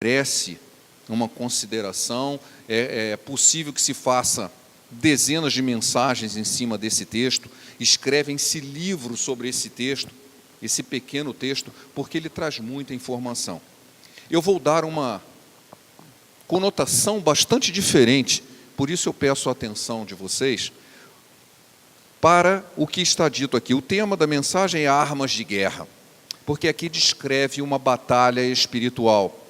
merece uma consideração. É possível que se faça dezenas de mensagens em cima desse texto, escrevem-se livros sobre esse texto, esse pequeno texto, porque ele traz muita informação. Eu vou dar uma conotação bastante diferente, por isso eu peço a atenção de vocês para o que está dito aqui. O tema da mensagem é armas de guerra, porque aqui descreve uma batalha espiritual.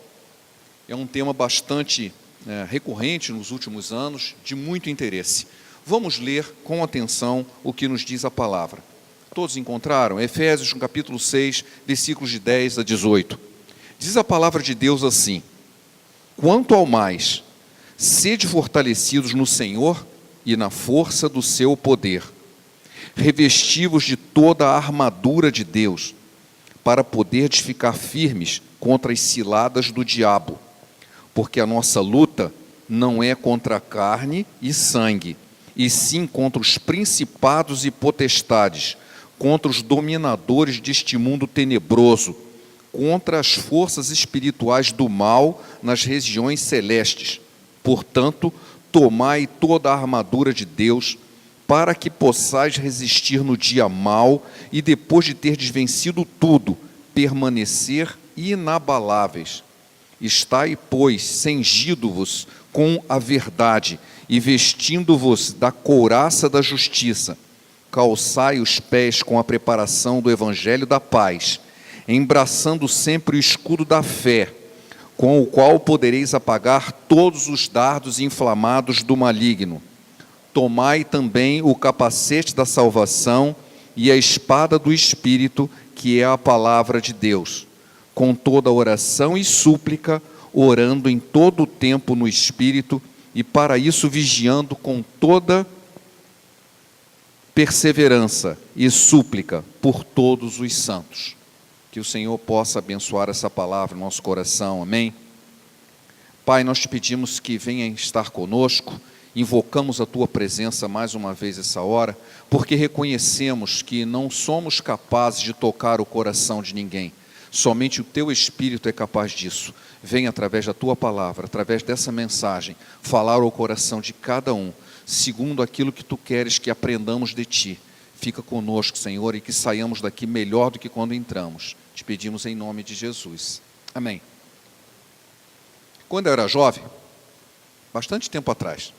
É um tema bastante recorrente nos últimos anos, de muito interesse. Vamos ler com atenção o que nos diz a palavra. Todos encontraram? Efésios, no capítulo 6, versículos de 10 a 18. Diz a palavra de Deus assim: quanto ao mais, sede fortalecidos no Senhor e na força do seu poder, revesti-vos de toda a armadura de Deus, para poderdes ficar firmes contra as ciladas do diabo, porque a nossa luta não é contra a carne e sangue, e sim contra os principados e potestades, contra os dominadores deste mundo tenebroso, contra as forças espirituais do mal nas regiões celestes. Portanto, tomai toda a armadura de Deus, para que possais resistir no dia mau, e depois de terdes vencido tudo, permanecer inabaláveis. Estai, pois, cingido-vos com a verdade, e vestindo-vos da couraça da justiça, calçai os pés com a preparação do evangelho da paz, embraçando sempre o escudo da fé, com o qual podereis apagar todos os dardos inflamados do maligno. Tomai também o capacete da salvação e a espada do Espírito, que é a palavra de Deus, com toda oração e súplica, orando em todo o tempo no Espírito, e para isso vigiando com toda perseverança e súplica por todos os santos. Que o Senhor possa abençoar essa palavra no nosso coração, amém? Pai, nós te pedimos que venha estar conosco, invocamos a Tua presença mais uma vez essa hora, porque reconhecemos que não somos capazes de tocar o coração de ninguém, somente o Teu Espírito é capaz disso. Venha através da Tua palavra, através dessa mensagem, falar ao coração de cada um, segundo aquilo que Tu queres que aprendamos de Ti. Fica conosco, Senhor, e que saiamos daqui melhor do que quando entramos. Te pedimos em nome de Jesus. Amém. Quando eu era jovem, bastante tempo atrás,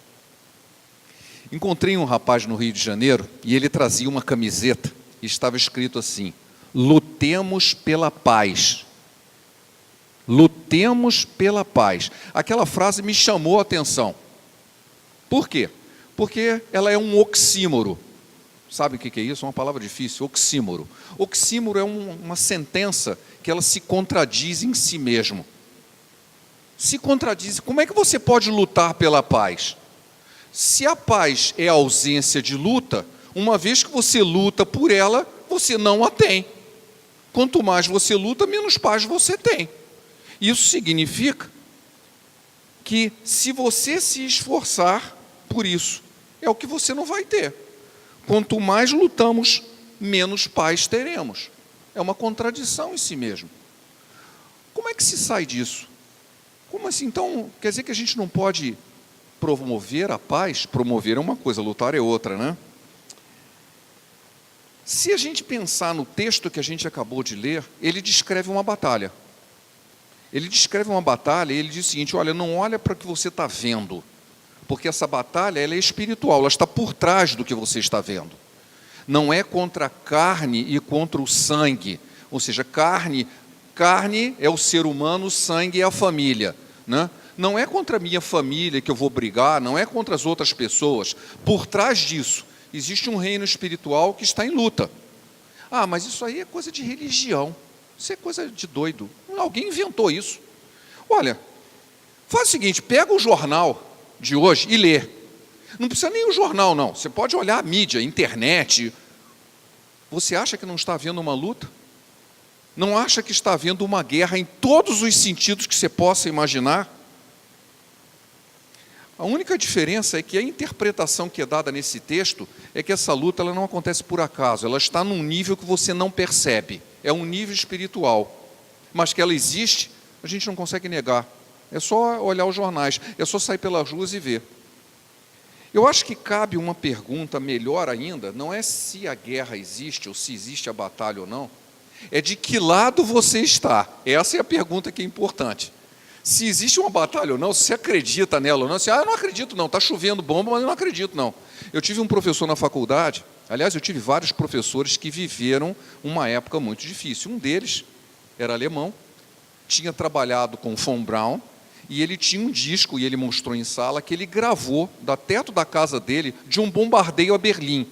encontrei um rapaz no Rio de Janeiro e ele trazia uma camiseta e estava escrito assim: lutemos pela paz. Lutemos pela paz. Aquela frase me chamou a atenção. Por quê? Porque ela é um oxímoro. Sabe o que é isso? É uma palavra difícil, oxímoro. Oxímoro é uma sentença que ela se contradiz em si mesmo. Se contradiz. Como é que você pode lutar pela paz? Se a paz é a ausência de luta, uma vez que você luta por ela, você não a tem. Quanto mais você luta, menos paz você tem. Isso significa que se você se esforçar por isso, é o que você não vai ter. Quanto mais lutamos, menos paz teremos. É uma contradição em si mesmo. Como é que se sai disso? Como assim? Então, quer dizer que a gente não pode promover a paz? Promover é uma coisa, lutar é outra, né? Se a gente pensar no texto que a gente acabou de ler, ele descreve uma batalha. Ele descreve uma batalha e ele diz o seguinte: olha, não olha para o que você está vendo, porque essa batalha ela é espiritual, ela está por trás do que você está vendo. Não é contra a carne e contra o sangue, ou seja, carne é o ser humano, sangue é a família, né? Não é contra a minha família que eu vou brigar, não é contra as outras pessoas. Por trás disso, existe um reino espiritual que está em luta. Ah, mas isso aí é coisa de religião, isso é coisa de doido. Alguém inventou isso. Olha, faz o seguinte, pega o jornal de hoje e lê. Não precisa nem o jornal, não. Você pode olhar a mídia, a internet. Você acha que não está havendo uma luta? Não acha que está havendo uma guerra em todos os sentidos que você possa imaginar? A única diferença é que a interpretação que é dada nesse texto é que essa luta ela não acontece por acaso, ela está num nível que você não percebe, é um nível espiritual, mas que ela existe, a gente não consegue negar. É só olhar os jornais, é só sair pelas ruas e ver. Eu acho que cabe uma pergunta melhor ainda, não é se a guerra existe ou se existe a batalha ou não, é de que lado você está. Essa é a pergunta que é importante. Se existe uma batalha ou não, se você acredita nela ou não, se eu não acredito não, está chovendo bomba, mas eu não acredito não. Eu tive um professor na faculdade, aliás, eu tive vários professores que viveram uma época muito difícil. Um deles era alemão, tinha trabalhado com von Braun, e ele tinha um disco, e ele mostrou em sala, que ele gravou, do teto da casa dele, de um bombardeio a Berlim.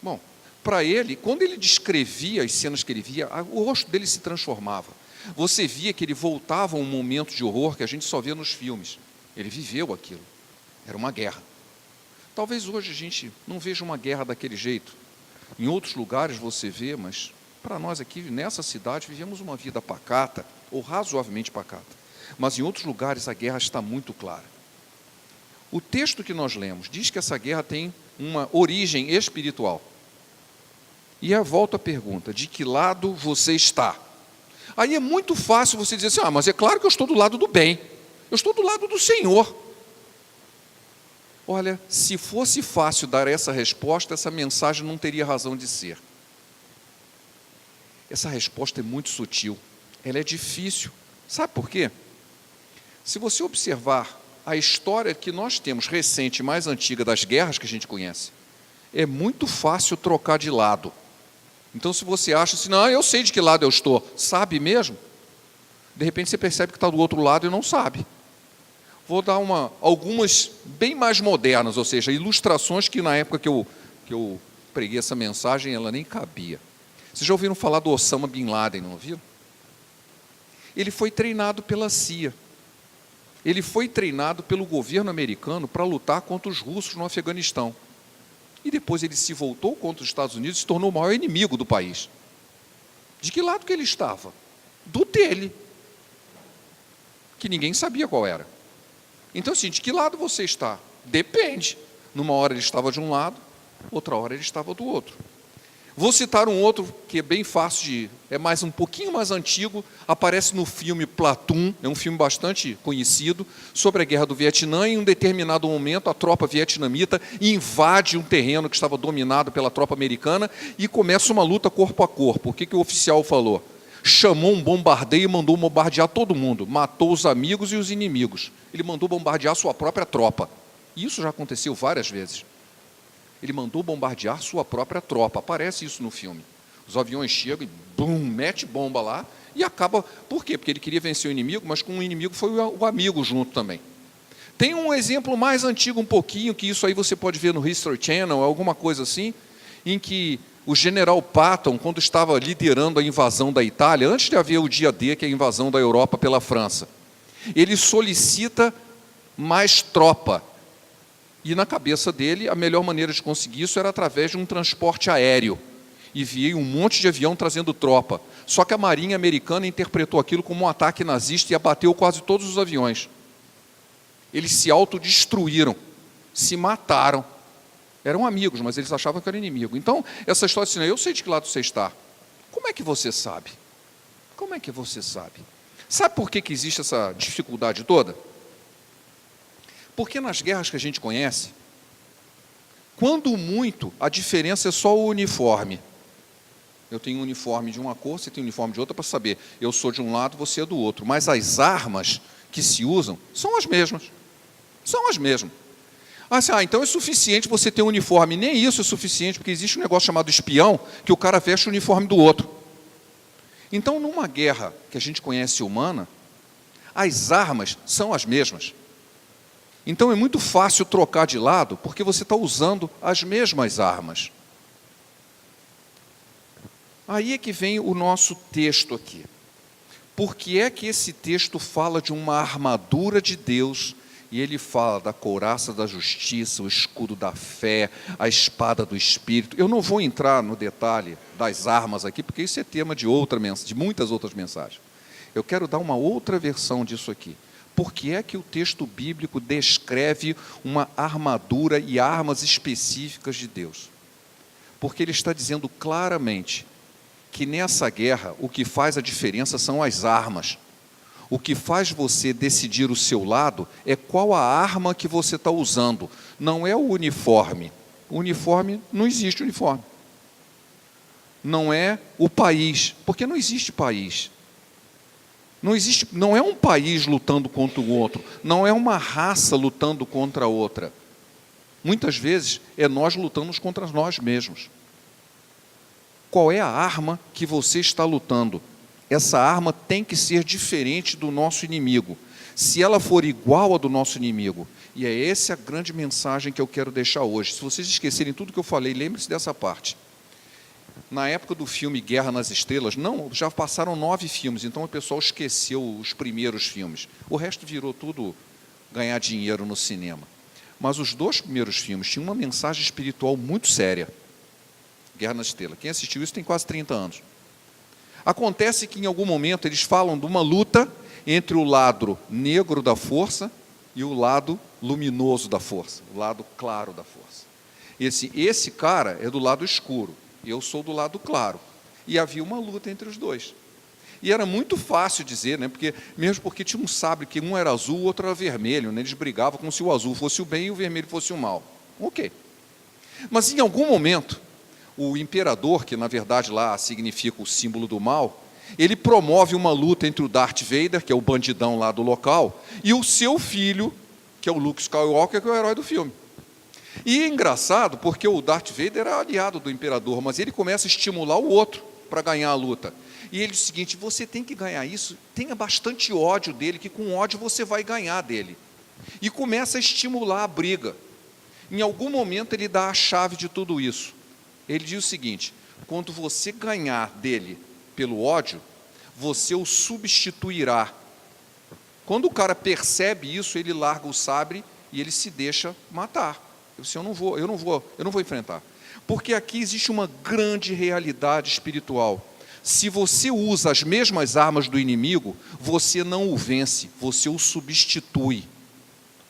Bom, para ele, quando ele descrevia as cenas que ele via, o rosto dele se transformava. Você via que ele voltava a um momento de horror que a gente só vê nos filmes. Ele viveu aquilo. Era uma guerra. Talvez hoje a gente não veja uma guerra daquele jeito. Em outros lugares você vê, mas para nós aqui, nessa cidade, vivemos uma vida pacata, ou razoavelmente pacata. Mas em outros lugares a guerra está muito clara. O texto que nós lemos diz que essa guerra tem uma origem espiritual. E eu volto à pergunta, de que lado você está? Aí é muito fácil você dizer assim, mas é claro que eu estou do lado do bem, eu estou do lado do Senhor. Olha, se fosse fácil dar essa resposta, essa mensagem não teria razão de ser. Essa resposta é muito sutil, ela é difícil. Sabe por quê? Se você observar a história que nós temos recente, mais antiga das guerras que a gente conhece, é muito fácil trocar de lado. Então, se você acha assim, não, eu sei de que lado eu estou, sabe mesmo? De repente você percebe que está do outro lado e não sabe. Vou dar algumas bem mais modernas, ou seja, ilustrações que na época que eu preguei essa mensagem, ela nem cabia. Vocês já ouviram falar do Osama Bin Laden, não ouviram? Ele foi treinado pela CIA. Ele foi treinado pelo governo americano para lutar contra os russos no Afeganistão. E depois ele se voltou contra os Estados Unidos e se tornou o maior inimigo do país. De que lado que ele estava? Do dele. Que ninguém sabia qual era. Então, assim, de que lado você está? Depende. Numa hora ele estava de um lado, outra hora ele estava do outro. Vou citar um outro que é bem fácil é mais um pouquinho mais antigo, aparece no filme Platoon, é um filme bastante conhecido, sobre a guerra do Vietnã. Em um determinado momento, a tropa vietnamita invade um terreno que estava dominado pela tropa americana e começa uma luta corpo a corpo. O que o oficial falou? Chamou um bombardeio e mandou bombardear todo mundo, matou os amigos e os inimigos. Ele mandou bombardear sua própria tropa. Isso já aconteceu várias vezes. Ele mandou bombardear sua própria tropa. Aparece isso no filme. Os aviões chegam e bum, mete bomba lá e acaba. Por quê? Porque ele queria vencer o inimigo, mas com o inimigo foi o amigo junto também. Tem um exemplo mais antigo um pouquinho, que isso aí você pode ver no History Channel, alguma coisa assim, em que o general Patton, quando estava liderando a invasão da Itália, antes de haver o dia D, que é a invasão da Europa pela França, ele solicita mais tropa. E na cabeça dele, a melhor maneira de conseguir isso era através de um transporte aéreo. E veio um monte de avião trazendo tropa. Só que a Marinha americana interpretou aquilo como um ataque nazista e abateu quase todos os aviões. Eles se autodestruíram, se mataram. Eram amigos, mas eles achavam que era inimigo. Então, essa história assim, eu sei de que lado você está. Como é que você sabe? Como é que você sabe? Sabe por que existe essa dificuldade toda? Porque nas guerras que a gente conhece, quando muito, a diferença é só o uniforme. Eu tenho um uniforme de uma cor, você tem um uniforme de outra, para saber, eu sou de um lado, você é do outro. Mas as armas que se usam são as mesmas. São as mesmas. Então é suficiente você ter um uniforme. Nem isso é suficiente, porque existe um negócio chamado espião, que o cara veste o uniforme do outro. Então, numa guerra que a gente conhece humana, as armas são as mesmas. Então é muito fácil trocar de lado, porque você está usando as mesmas armas. Aí é que vem o nosso texto aqui. Por que é que esse texto fala de uma armadura de Deus, e ele fala da couraça da justiça, o escudo da fé, a espada do Espírito? Eu não vou entrar no detalhe das armas aqui, porque isso é tema de muitas outras mensagens. Eu quero dar uma outra versão disso aqui. Por que é que o texto bíblico descreve uma armadura e armas específicas de Deus? Porque ele está dizendo claramente que nessa guerra o que faz a diferença são as armas. O que faz você decidir o seu lado é qual a arma que você está usando, não é o uniforme. O uniforme, não existe uniforme. Não é o país, porque não existe país. Não é um país lutando contra o outro, não é uma raça lutando contra a outra. Muitas vezes é nós lutando contra nós mesmos. Qual é a arma que você está lutando? Essa arma tem que ser diferente do nosso inimigo. Se ela for igual à do nosso inimigo, e é essa a grande mensagem que eu quero deixar hoje. Se vocês esquecerem tudo que eu falei, lembre-se dessa parte. Na época do filme Guerra nas Estrelas, já passaram 9 filmes, então o pessoal esqueceu os primeiros filmes. O resto virou tudo ganhar dinheiro no cinema. Mas os 2 primeiros filmes tinham uma mensagem espiritual muito séria. Guerra nas Estrelas. Quem assistiu isso tem quase 30 anos. Acontece que em algum momento eles falam de uma luta entre o lado negro da força e o lado luminoso da força, o lado claro da força. Esse cara é do lado escuro, eu sou do lado claro. E havia uma luta entre os dois. E era muito fácil dizer, né? Mesmo porque tinha um sabre que um era azul, o outro era vermelho, né? Eles brigavam como se o azul fosse o bem e o vermelho fosse o mal. Ok. Mas em algum momento, o imperador, que na verdade lá significa o símbolo do mal, ele promove uma luta entre o Darth Vader, que é o bandidão lá do local, e o seu filho, que é o Luke Skywalker, que é o herói do filme. E é engraçado, porque o Darth Vader era aliado do imperador, mas ele começa a estimular o outro para ganhar a luta. E ele diz o seguinte: você tem que ganhar isso, tenha bastante ódio dele, que com ódio você vai ganhar dele. E começa a estimular a briga. Em algum momento ele dá a chave de tudo isso. Ele diz o seguinte: quando você ganhar dele pelo ódio, você o substituirá. Quando o cara percebe isso, ele larga o sabre e ele se deixa matar. Eu disse: eu não vou enfrentar. Porque aqui existe uma grande realidade espiritual. Se você usa as mesmas armas do inimigo, você não o vence, você o substitui.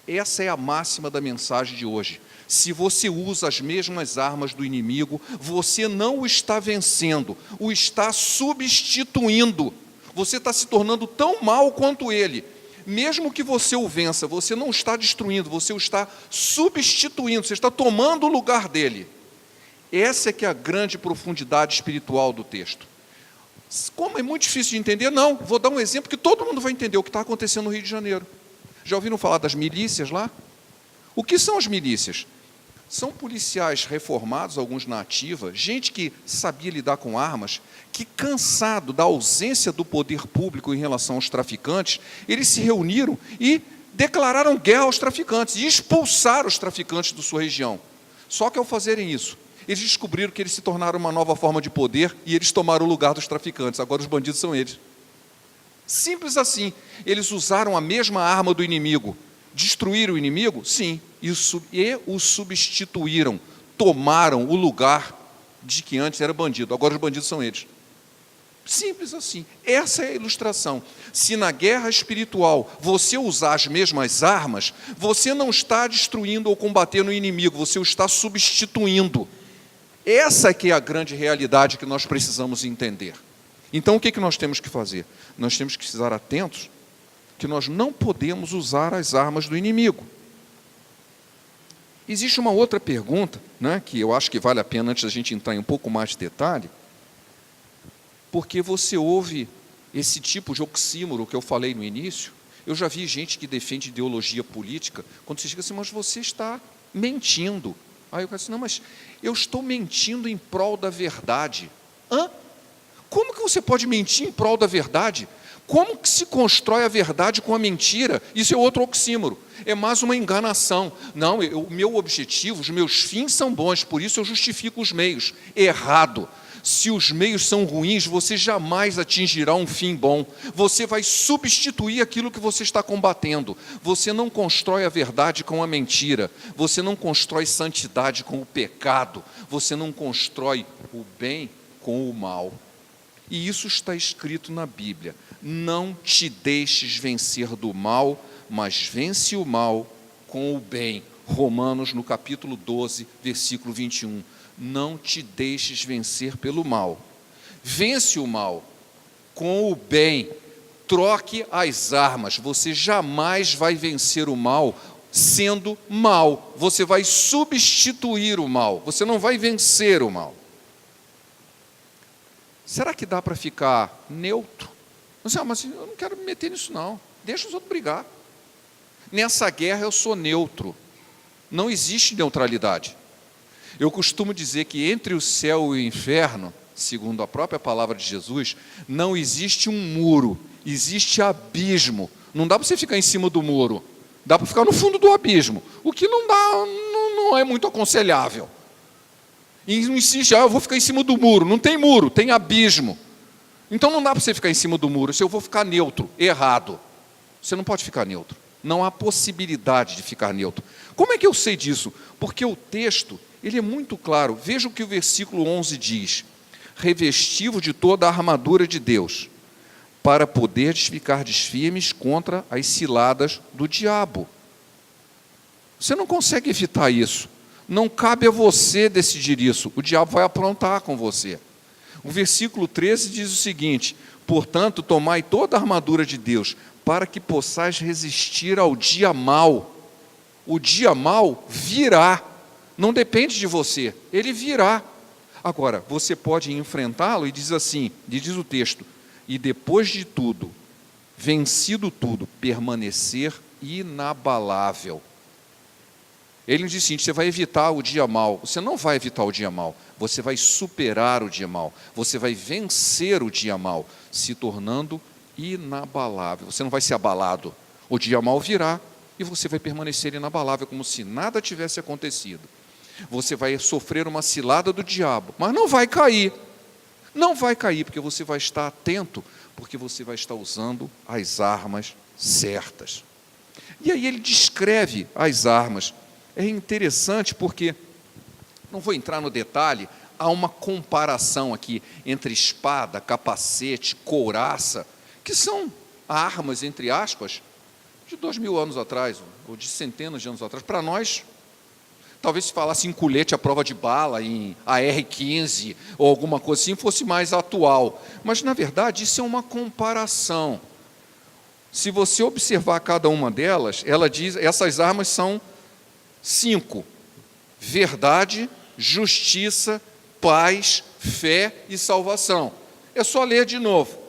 Essa é a máxima da mensagem de hoje. Se você usa as mesmas armas do inimigo, você não o está vencendo, o está substituindo. Você está se tornando tão mal quanto ele. Mesmo que você o vença, você não está destruindo, você o está substituindo, você está tomando o lugar dele. Essa é que é a grande profundidade espiritual do texto. Como é muito difícil de entender? Não, vou dar um exemplo que todo mundo vai entender o que está acontecendo no Rio de Janeiro. Já ouviram falar das milícias lá? O que são as milícias? São policiais reformados, alguns na ativa, gente que sabia lidar com armas, que, cansado da ausência do poder público em relação aos traficantes, eles se reuniram e declararam guerra aos traficantes e expulsaram os traficantes da sua região. Só que ao fazerem isso, eles descobriram que eles se tornaram uma nova forma de poder e eles tomaram o lugar dos traficantes. Agora os bandidos são eles. Simples assim. Eles usaram a mesma arma do inimigo. Destruíram o inimigo? Sim. E o substituíram. Tomaram o lugar de que antes era bandido. Agora os bandidos são eles. Simples assim. Essa é a ilustração. Se na guerra espiritual você usar as mesmas armas, você não está destruindo ou combatendo o inimigo, você o está substituindo. Essa é que é a grande realidade que nós precisamos entender. Então o que nós temos que fazer? Nós temos que estar atentos que nós não podemos usar as armas do inimigo. Existe uma outra pergunta, né, que eu acho que vale a pena, antes da gente entrar em um pouco mais de detalhe, porque você ouve esse tipo de oxímoro que eu falei no início. Eu já vi gente que defende ideologia política, quando você diz assim: mas você está mentindo. Aí eu falo assim: não, mas eu estou mentindo em prol da verdade. Hã? Como que você pode mentir em prol da verdade? Como que se constrói a verdade com a mentira? Isso é outro oxímoro, é mais uma enganação. Não, o meu objetivo, os meus fins são bons, por isso eu justifico os meios. Errado. Se os meios são ruins, você jamais atingirá um fim bom. Você vai substituir aquilo que você está combatendo. Você não constrói a verdade com a mentira. Você não constrói santidade com o pecado. Você não constrói o bem com o mal. E isso está escrito na Bíblia. Não te deixes vencer do mal, mas vence o mal com o bem. Romanos, no capítulo 12, versículo 21. Não te deixes vencer pelo mal. Vence o mal com o bem. troque as armas. Você jamais vai vencer o mal sendo mal. Você vai substituir o mal. Você não vai vencer o mal. Será que dá para ficar neutro? Mas eu não quero me meter nisso não. Deixa os outros brigar. Nessa guerra eu sou neutro. Não existe neutralidade. Eu costumo dizer que entre o céu e o inferno, segundo a própria palavra de Jesus, não existe um muro, existe abismo. Não dá para você ficar em cima do muro, dá para ficar no fundo do abismo, o que não é muito aconselhável. E não insiste, eu vou ficar em cima do muro. Não tem muro, tem abismo. Então não dá para você ficar em cima do muro. Se eu vou ficar neutro, errado. Você não pode ficar neutro. Não há possibilidade de ficar neutro. Como é que eu sei disso? Porque o texto, ele é muito claro. Veja o que o versículo 11 diz. Revesti-vos de toda a armadura de Deus, para poderes ficar firmes contra as ciladas do diabo. Você não consegue evitar isso. Não cabe a você decidir isso. O diabo vai aprontar com você. O versículo 13 diz o seguinte: portanto, tomai toda a armadura de Deus, para que possais resistir ao dia mau. O dia mau virá. Não depende de você, ele virá. Agora, você pode enfrentá-lo e diz assim, diz o texto, e depois de tudo, vencido tudo, permanecer inabalável. Ele diz assim, você vai evitar o dia mau. Você não vai evitar o dia mau, você vai superar o dia mau. Você vai vencer o dia mau, se tornando inabalável. Você não vai ser abalado. O dia mau virá e você vai permanecer inabalável, como se nada tivesse acontecido. Você vai sofrer uma cilada do diabo, mas não vai cair. Não vai cair, porque você vai estar atento, porque você vai estar usando as armas certas. E aí ele descreve as armas. É interessante porque, não vou entrar no detalhe, há uma comparação aqui entre espada, capacete, couraça, que são armas, entre aspas, de 2000 anos atrás, ou de centenas de anos atrás. Para nós, talvez se falasse em colete à prova de bala, em AR-15, ou alguma coisa assim, fosse mais atual. Mas, na verdade, isso é uma comparação. Se você observar cada uma delas, ela diz, essas armas são 5. Verdade, justiça, paz, fé e salvação. É só ler de novo.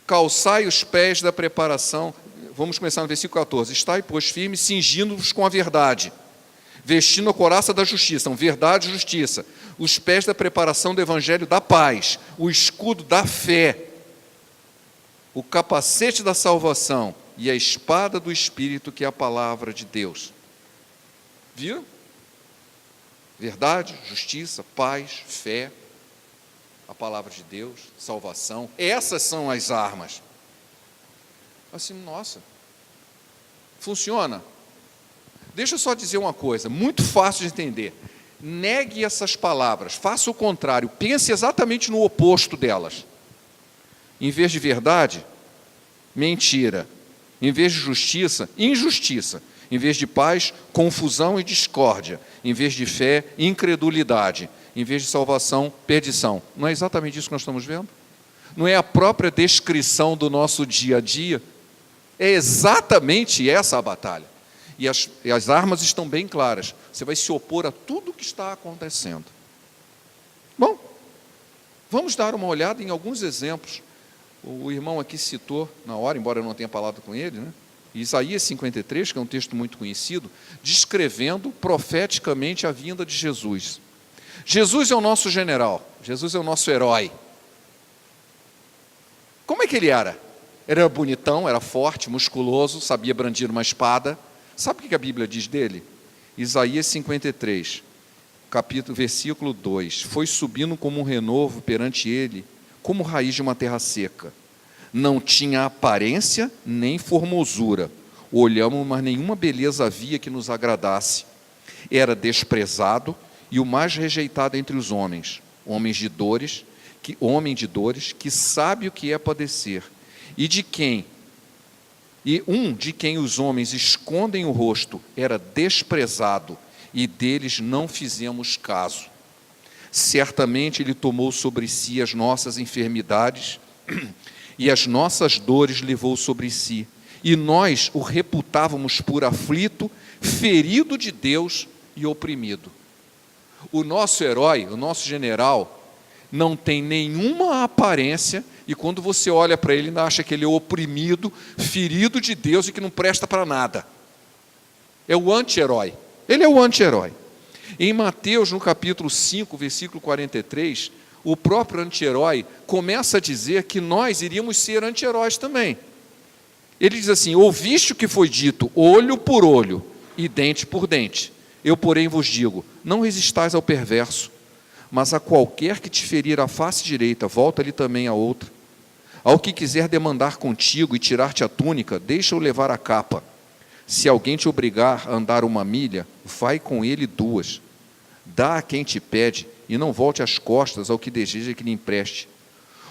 Calçai os pés da preparação. Vamos começar no versículo 14. Estai, pois, firmes, cingindo-vos com a verdade, vestindo a couraça da justiça, verdade e justiça, os pés da preparação do evangelho da paz, o escudo da fé, o capacete da salvação e a espada do Espírito, que é a palavra de Deus. Viram? Verdade, justiça, paz, fé, a palavra de Deus, salvação. Essas são as armas. Assim, nossa, funciona? Deixa eu só dizer uma coisa, muito fácil de entender. Negue essas palavras, faça o contrário, pense exatamente no oposto delas. Em vez de verdade, mentira. Em vez de justiça, injustiça. Em vez de paz, confusão e discórdia. Em vez de fé, incredulidade. Em vez de salvação, perdição. Não é exatamente isso que nós estamos vendo? Não é a própria descrição do nosso dia a dia? É exatamente essa a batalha. E as armas estão bem claras. Você vai se opor a tudo o que está acontecendo. Bom, vamos dar uma olhada em alguns exemplos. O irmão aqui citou, na hora, embora eu não tenha falado com ele, né? Isaías 53, que é um texto muito conhecido, descrevendo profeticamente a vinda de Jesus. Jesus é o nosso general, Jesus é o nosso herói. Como é que ele era? Ele era bonitão, era forte, musculoso, sabia brandir uma espada. Sabe o que a Bíblia diz dele? Isaías 53, versículo 2. Foi subindo como um renovo perante ele, como raiz de uma terra seca. Não tinha aparência nem formosura. Olhamos, mas nenhuma beleza havia que nos agradasse. Era desprezado e o mais rejeitado entre os homens. Homem de dores, que sabe o que é padecer. E de quem os homens escondem o rosto, era desprezado, e deles não fizemos caso. Certamente ele tomou sobre si as nossas enfermidades e as nossas dores levou sobre si, e nós o reputávamos por aflito, ferido de Deus e oprimido. O nosso herói, o nosso general, não tem nenhuma aparência, e quando você olha para ele, ainda acha que ele é oprimido, ferido de Deus e que não presta para nada. É o anti-herói. Ele é o anti-herói. Em Mateus, no capítulo 5, versículo 43, o próprio anti-herói começa a dizer que nós iríamos ser anti-heróis também. Ele diz assim: ouviste o que foi dito, olho por olho e dente por dente. Eu, porém, vos digo, não resistais ao perverso, mas a qualquer que te ferir a face direita, volta-lhe também a outra. Ao que quiser demandar contigo e tirar-te a túnica, deixa-o levar a capa. Se alguém te obrigar a andar 1 milha, vai com ele 2. Dá a quem te pede, e não volte as costas ao que deseja que lhe empreste.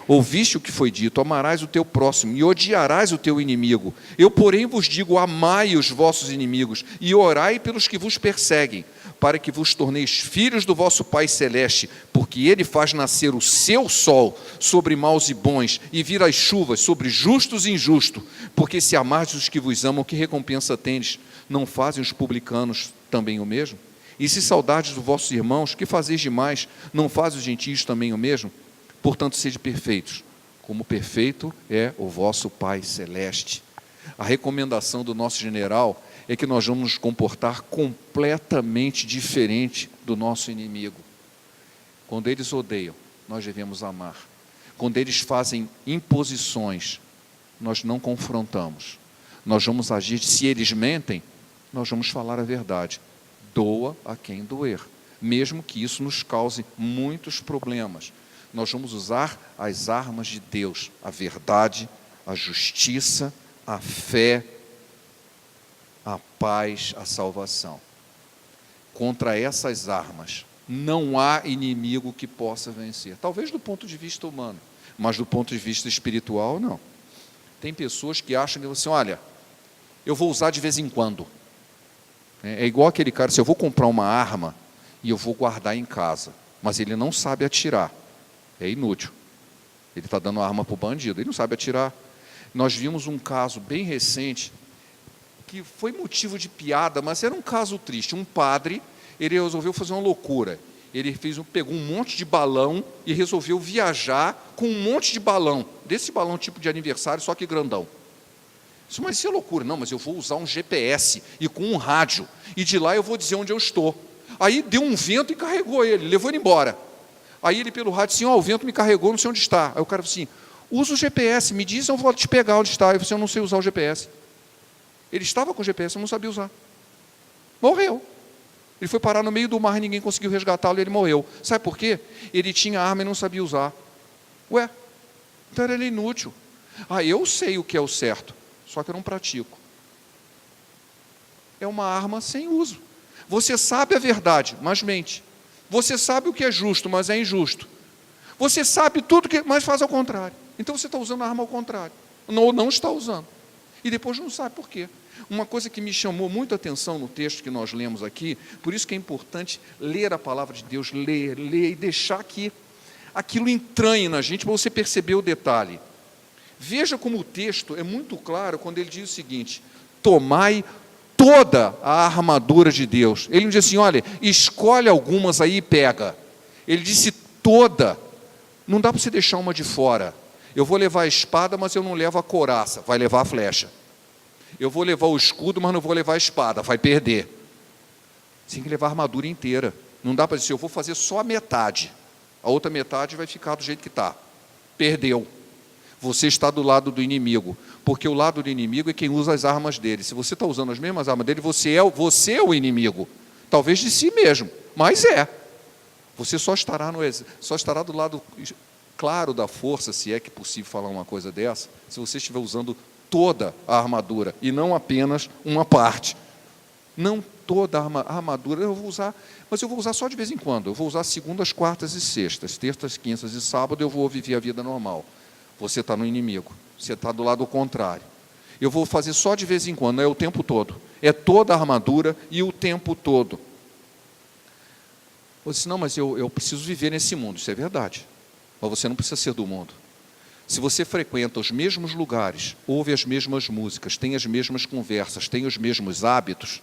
Ouviste o que foi dito, amarás o teu próximo e odiarás o teu inimigo. Eu, porém, vos digo, amai os vossos inimigos e orai pelos que vos perseguem, para que vos torneis filhos do vosso Pai Celeste, porque Ele faz nascer o seu sol sobre maus e bons, e vir as chuvas sobre justos e injustos. Porque se amardes os que vos amam, que recompensa tendes? Não fazem os publicanos também o mesmo? E se saudardes os vossos irmãos, que fazeis demais? Não fazem os gentios também o mesmo? Portanto, sede perfeitos, como perfeito é o vosso Pai Celeste. A recomendação do nosso general é que nós vamos nos comportar completamente diferente do nosso inimigo. Quando eles odeiam, nós devemos amar. Quando eles fazem imposições, nós não confrontamos. Nós vamos agir, se eles mentem, nós vamos falar a verdade. Doa a quem doer, mesmo que isso nos cause muitos problemas. Nós vamos usar as armas de Deus, a verdade, a justiça, a fé, a paz, a salvação. Contra essas armas, não há inimigo que possa vencer. Talvez do ponto de vista humano, mas do ponto de vista espiritual, não. Tem pessoas que acham que assim, olha, eu vou usar de vez em quando. É igual aquele cara, se eu vou comprar uma arma e eu vou guardar em casa, mas ele não sabe atirar. É inútil. Ele está dando a arma para o bandido, ele não sabe atirar. Nós vimos um caso bem recente, que foi motivo de piada, mas era um caso triste. Um padre, ele resolveu fazer uma loucura. Ele pegou um monte de balão e resolveu viajar com um monte de balão, desse balão tipo de aniversário, só que grandão. Mas isso é loucura. Não, mas eu vou usar um GPS e com um rádio, e de lá eu vou dizer onde eu estou. Aí deu um vento e carregou ele, levou ele embora. Aí ele pelo rádio disse, o vento me carregou, não sei onde está. Aí o cara falou assim, usa o GPS, me diz, eu vou te pegar onde está. Eu falei assim, eu não sei usar o GPS. Ele estava com o GPS, eu não sabia usar. Morreu. Ele foi parar no meio do mar, ninguém conseguiu resgatá-lo e ele morreu. Sabe por quê? Ele tinha arma e não sabia usar. Ué, então era inútil. Eu sei o que é o certo, só que eu não pratico. É uma arma sem uso. Você sabe a verdade, mas mente. Você sabe o que é justo, mas é injusto. Você sabe tudo, mas faz ao contrário. Então você está usando a arma ao contrário. Ou não está usando. E depois não sabe por quê. Uma coisa que me chamou muito a atenção no texto que nós lemos aqui, por isso que é importante ler a palavra de Deus, ler e deixar que aquilo entranhe na gente, para você perceber o detalhe. Veja como o texto é muito claro quando ele diz o seguinte, tomai toda a armadura de Deus. Ele não diz assim, olha, escolhe algumas aí e pega. Ele disse toda. Não dá para você deixar uma de fora. Eu vou levar a espada, mas eu não levo a couraça, vai levar a flecha. Eu vou levar o escudo, mas não vou levar a espada, vai perder. Você tem que levar a armadura inteira. Não dá para dizer, eu vou fazer só a metade. A outra metade vai ficar do jeito que está. Perdeu. Você está do lado do inimigo, porque o lado do inimigo é quem usa as armas dele. Se você está usando as mesmas armas dele, você é o inimigo. Talvez de si mesmo, mas é. Você só estará do lado claro da força, se é que é possível falar uma coisa dessa, se você estiver usando toda a armadura, e não apenas uma parte. Não toda a armadura eu vou usar, mas eu vou usar só de vez em quando. Eu vou usar segundas, quartas e sextas, terças, quintas e sábado eu vou viver a vida normal. Você está no inimigo, você está do lado contrário. Eu vou fazer só de vez em quando, não é o tempo todo. É toda a armadura e o tempo todo. Você disse, não, mas eu preciso viver nesse mundo. Isso é verdade. Mas você não precisa ser do mundo. Se você frequenta os mesmos lugares, ouve as mesmas músicas, tem as mesmas conversas, tem os mesmos hábitos,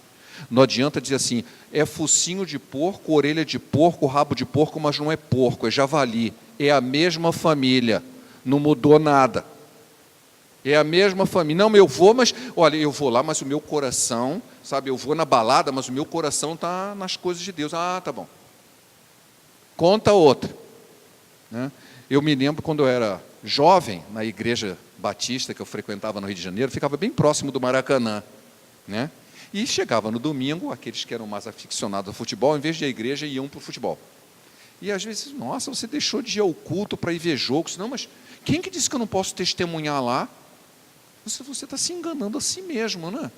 não adianta dizer assim, é focinho de porco, orelha de porco, rabo de porco, mas não é porco, é javali. É a mesma família, não mudou nada. É a mesma família. Não, eu vou, mas, olha, eu vou lá, mas o meu coração, sabe, eu vou na balada, mas o meu coração está nas coisas de Deus. Ah, tá bom. Conta outra. Né? Eu me lembro quando eu era jovem, na igreja batista que eu frequentava no Rio de Janeiro, ficava bem próximo do Maracanã, né? E chegava no domingo, aqueles que eram mais aficionados ao futebol, em vez de ir à igreja, iam para o futebol. E às vezes, nossa, você deixou de ir ao culto para ir ver jogos. Não, mas quem que disse que eu não posso testemunhar lá? Você está se enganando a si mesmo, né?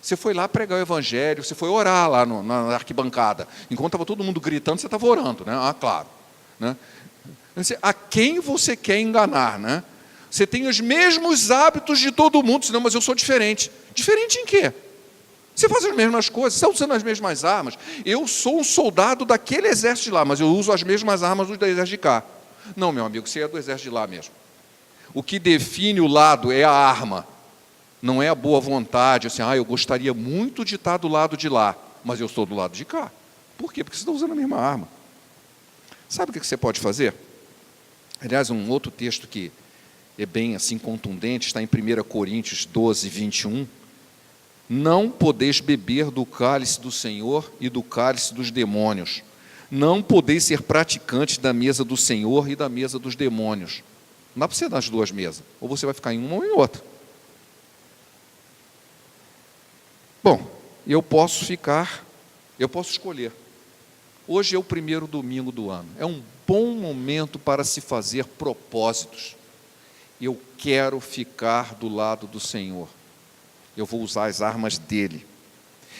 Você foi lá pregar o evangelho, você foi orar lá na arquibancada. Enquanto estava todo mundo gritando, você estava orando, né? Ah, claro. Né? A quem você quer enganar, né? Você tem os mesmos hábitos de todo mundo, senão, mas eu sou diferente. Diferente em quê? Você faz as mesmas coisas, você está usando as mesmas armas. Eu sou um soldado daquele exército de lá, mas eu uso as mesmas armas do exército de cá. Não, meu amigo, você é do exército de lá mesmo. O que define o lado é a arma, não é a boa vontade, assim, eu gostaria muito de estar do lado de lá, mas eu estou do lado de cá. Por quê? Porque você está usando a mesma arma. Sabe o que você pode fazer? Aliás, um outro texto que é bem assim contundente, está em 1 Coríntios 12, 21. Não podeis beber do cálice do Senhor e do cálice dos demônios. Não podeis ser praticantes da mesa do Senhor e da mesa dos demônios. Não dá para ser nas duas mesas. Ou você vai ficar em uma ou em outra. Bom, eu posso escolher. Hoje é o primeiro domingo do ano. É um bom momento para se fazer propósitos. Eu quero ficar do lado do Senhor. Eu vou usar as armas dele.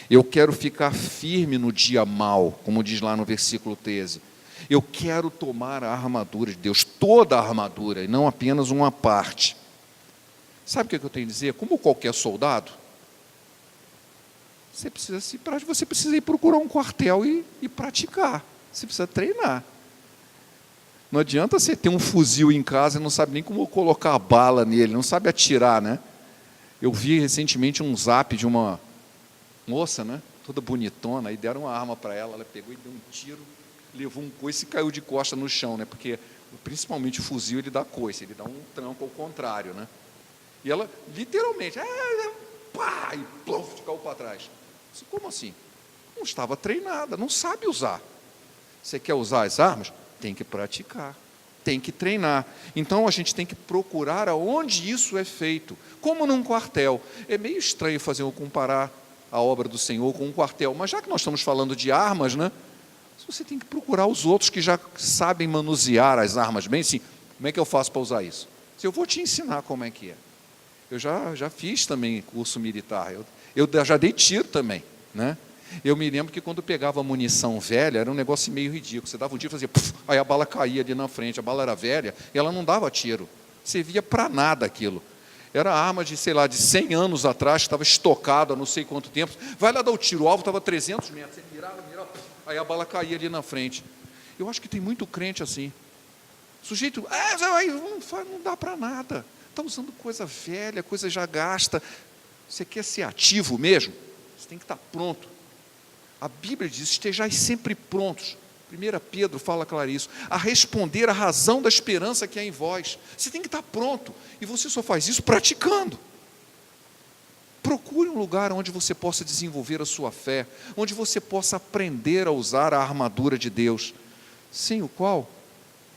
Eu quero ficar firme no dia mau, como diz lá no versículo 13. Eu quero tomar a armadura de Deus, toda a armadura, e não apenas uma parte. Sabe o que eu tenho a dizer? Como qualquer soldado, você precisa ir procurar um quartel e praticar. Você precisa treinar. Não adianta você ter um fuzil em casa e não sabe nem como colocar a bala nele, não sabe atirar, né? Eu vi recentemente um zap de uma moça, né, toda bonitona, aí deram uma arma para ela, ela pegou e deu um tiro, levou um coice e caiu de costa no chão, né, porque principalmente o fuzil ele dá coice, ele dá um tranco ao contrário, né? E ela literalmente, pá, e plof, caiu para trás. Como assim? Não estava treinada, não sabe usar. Você quer usar as armas? Tem que praticar. Tem que treinar. Então, a gente tem que procurar aonde isso é feito. Como num quartel. É meio estranho comparar a obra do Senhor com um quartel, mas já que nós estamos falando de armas, né? Você tem que procurar os outros que já sabem manusear as armas bem, assim, como é que eu faço para usar isso? Eu vou te ensinar como é que é. Eu já fiz também curso militar, eu já dei tiro também, né? Eu me lembro que quando pegava munição velha, era um negócio meio ridículo. Você dava um tiro e fazia, puf, aí a bala caía ali na frente. A bala era velha e ela não dava tiro. Servia para nada aquilo. Era arma de, sei lá, de 100 anos atrás, que estava estocada há não sei quanto tempo. Vai lá dar o tiro, o alvo estava a 300 metros. Você mirava, puf, aí a bala caía ali na frente. Eu acho que tem muito crente assim. O sujeito, não dá para nada. Está usando coisa velha, coisa já gasta. Você quer ser ativo mesmo? Você tem que estar pronto. A Bíblia diz, estejais sempre prontos. 1 Pedro fala claro isso. A responder à razão da esperança que há em vós. Você tem que estar pronto. E você só faz isso praticando. Procure um lugar onde você possa desenvolver a sua fé. Onde você possa aprender a usar a armadura de Deus. Sem o qual,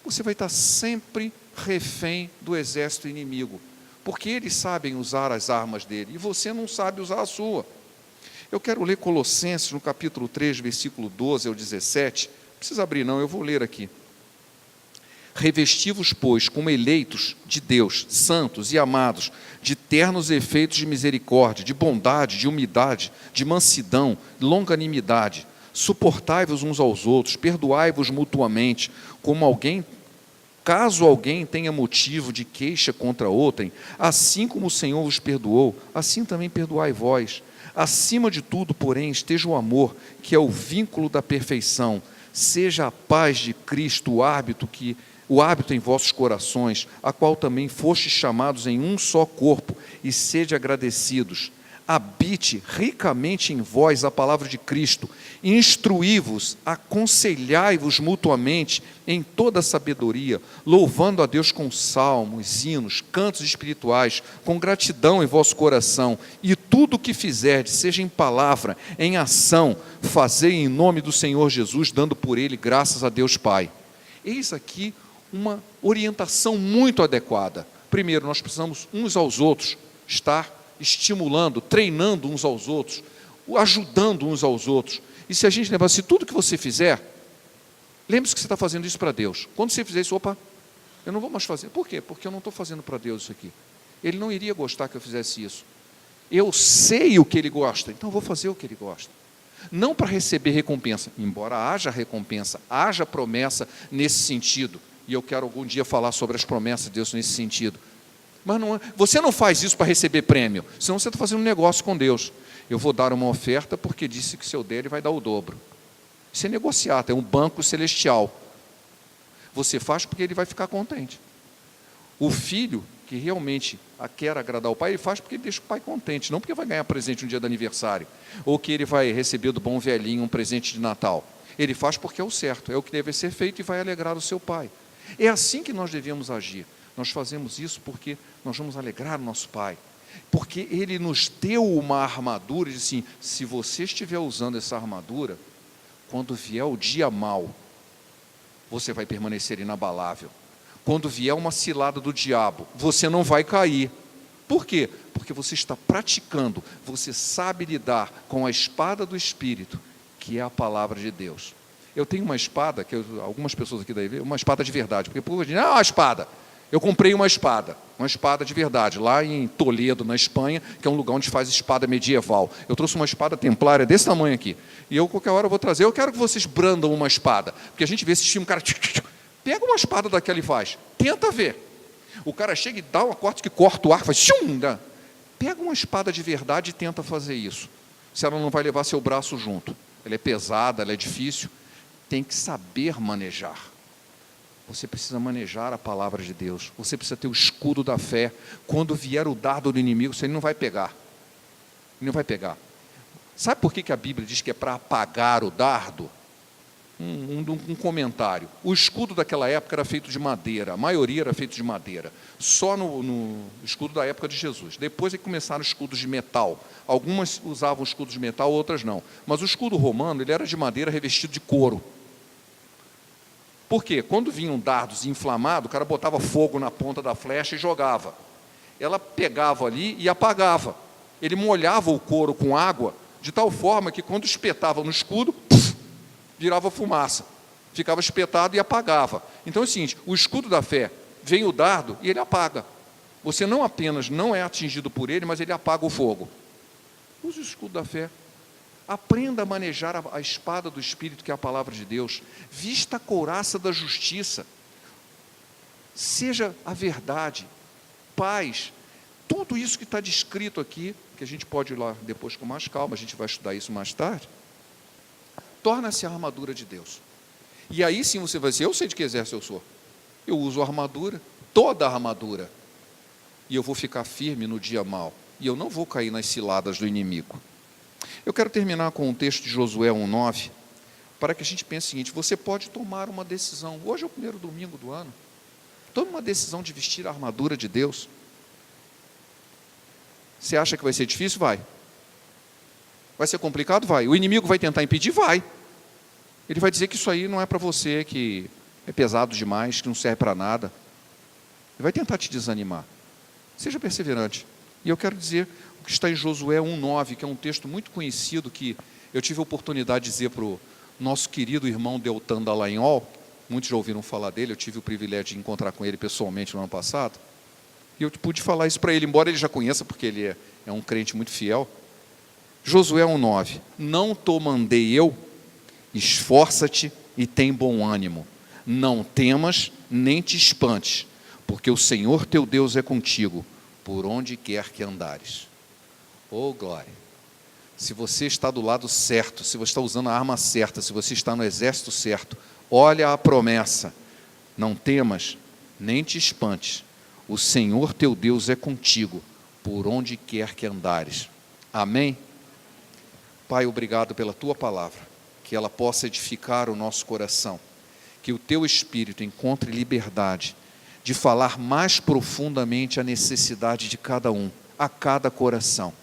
você vai estar sempre refém do exército inimigo. Porque eles sabem usar as armas dele. E você não sabe usar a sua. Eu quero ler Colossenses, no capítulo 3, versículo 12 ao 17. Não precisa abrir não, eu vou ler aqui. Revesti-vos, pois, como eleitos de Deus, santos e amados, de ternos efeitos de misericórdia, de bondade, de humildade, de mansidão, de longanimidade. Suportai-vos uns aos outros, perdoai-vos mutuamente, caso alguém tenha motivo de queixa contra outrem, assim como o Senhor vos perdoou, assim também perdoai vós. Acima de tudo, porém, esteja o amor, que é o vínculo da perfeição. Seja a paz de Cristo o árbitro que o hábito em vossos corações, a qual também fostes chamados em um só corpo, e sede agradecidos. Habite ricamente em vós a palavra de Cristo, instruí-vos, aconselhai-vos mutuamente em toda a sabedoria, louvando a Deus com salmos, hinos, cantos espirituais, com gratidão em vosso coração, e tudo o que fizerdes, seja em palavra, em ação, fazei em nome do Senhor Jesus, dando por ele graças a Deus Pai. Eis aqui uma orientação muito adequada. Primeiro, nós precisamos uns aos outros estar estimulando, treinando uns aos outros, ajudando uns aos outros. E se a gente lembrar, se tudo que você fizer, lembre-se que você está fazendo isso para Deus. Quando você fizer isso, opa, eu não vou mais fazer. Por quê? Porque eu não estou fazendo para Deus isso aqui. Ele não iria gostar que eu fizesse isso. Eu sei o que Ele gosta, então eu vou fazer o que Ele gosta. Não para receber recompensa, embora haja recompensa, haja promessa nesse sentido. E eu quero algum dia falar sobre as promessas de Deus nesse sentido. Mas não, você não faz isso para receber prêmio, senão você está fazendo um negócio com Deus. Eu vou dar uma oferta porque disse que se eu der, Ele vai dar o dobro. Isso é negociar, é um banco celestial. Você faz porque Ele vai ficar contente. O filho que realmente quer agradar o pai, ele faz porque ele deixa o pai contente, não porque vai ganhar presente no dia do aniversário, ou que ele vai receber do bom velhinho um presente de Natal. Ele faz porque é o certo, é o que deve ser feito e vai alegrar o seu pai. É assim que nós devemos agir. Nós fazemos isso porque nós vamos alegrar o nosso Pai. Porque Ele nos deu uma armadura, e diz assim, se você estiver usando essa armadura, quando vier o dia mau, você vai permanecer inabalável. Quando vier uma cilada do diabo, você não vai cair. Por quê? Porque você está praticando, você sabe lidar com a espada do Espírito, que é a palavra de Deus. Eu tenho uma espada, que algumas pessoas aqui daí, uma espada de verdade, porque por exemplo, uma espada. Eu comprei uma espada de verdade, lá em Toledo, na Espanha, que é um lugar onde faz espada medieval. Eu trouxe uma espada templária desse tamanho aqui. E eu, qualquer hora, eu vou trazer. Eu quero que vocês brandam uma espada. Porque a gente vê esse filme, o cara... Pega uma espada daquela e faz. Tenta ver. O cara chega e dá uma corte que corta o ar, faz... Pega uma espada de verdade e tenta fazer isso. Se ela não vai levar seu braço junto. Ela é pesada, ela é difícil. Tem que saber manejar. Você precisa manejar a palavra de Deus. Você precisa ter o escudo da fé. Quando vier o dardo do inimigo, você não vai pegar. Não vai pegar. Sabe por que a Bíblia diz que é para apagar o dardo? Um comentário. O escudo daquela época era feito de madeira. A maioria era feito de madeira. Só no escudo da época de Jesus. Depois é que começaram os escudos de metal. Algumas usavam escudos de metal, outras não. Mas o escudo romano, ele era de madeira revestido de couro. Por quê? Quando vinham dardos inflamados, o cara botava fogo na ponta da flecha e jogava. Ela pegava ali e apagava. Ele molhava o couro com água, de tal forma que quando espetava no escudo, virava fumaça. Ficava espetado e apagava. Então é o seguinte, o escudo da fé, vem o dardo e ele apaga. Você não apenas não é atingido por ele, mas ele apaga o fogo. Use o escudo da fé. Aprenda a manejar a espada do Espírito, que é a palavra de Deus. Vista a couraça da justiça. Seja a verdade, paz. Tudo isso que está descrito aqui, que a gente pode ir lá depois com mais calma, a gente vai estudar isso mais tarde, torna-se a armadura de Deus. E aí sim você vai dizer, eu sei de que exército eu sou. Eu uso a armadura, toda a armadura. E eu vou ficar firme no dia mau. E eu não vou cair nas ciladas do inimigo. Eu quero terminar com um texto de Josué 1,9, para que a gente pense o seguinte, você pode tomar uma decisão, hoje é o primeiro domingo do ano, tome uma decisão de vestir a armadura de Deus. Você acha que vai ser difícil? Vai. Vai ser complicado? Vai. O inimigo vai tentar impedir? Vai. Ele vai dizer que isso aí não é para você, que é pesado demais, que não serve para nada. Ele vai tentar te desanimar. Seja perseverante. E eu quero dizer o que está em Josué 1,9, que é um texto muito conhecido, que eu tive a oportunidade de dizer para o nosso querido irmão Deltan Dallagnol, muitos já ouviram falar dele, eu tive o privilégio de encontrar com ele pessoalmente no ano passado, e eu pude falar isso para ele, embora ele já conheça, porque ele é um crente muito fiel. Josué 1,9, não te mandei eu, esforça-te e tem bom ânimo, não temas nem te espantes, porque o Senhor teu Deus é contigo, por onde quer que andares. Oh glória! Se você está do lado certo, se você está usando a arma certa, se você está no exército certo, olha a promessa, Não temas, nem te espantes. O Senhor teu Deus é contigo, por onde quer que andares. Amém? Pai, obrigado pela tua palavra, que ela possa edificar o nosso coração, que o teu Espírito encontre liberdade de falar mais profundamente a necessidade de cada um, a cada coração.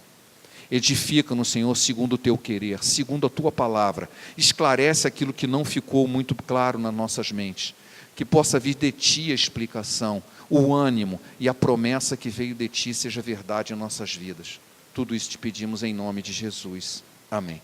Edifica-nos, Senhor, segundo o teu querer, segundo a tua palavra. Esclarece aquilo que não ficou muito claro nas nossas mentes. Que possa vir de ti a explicação, o ânimo e a promessa que veio de ti seja verdade em nossas vidas. Tudo isso te pedimos em nome de Jesus. Amém.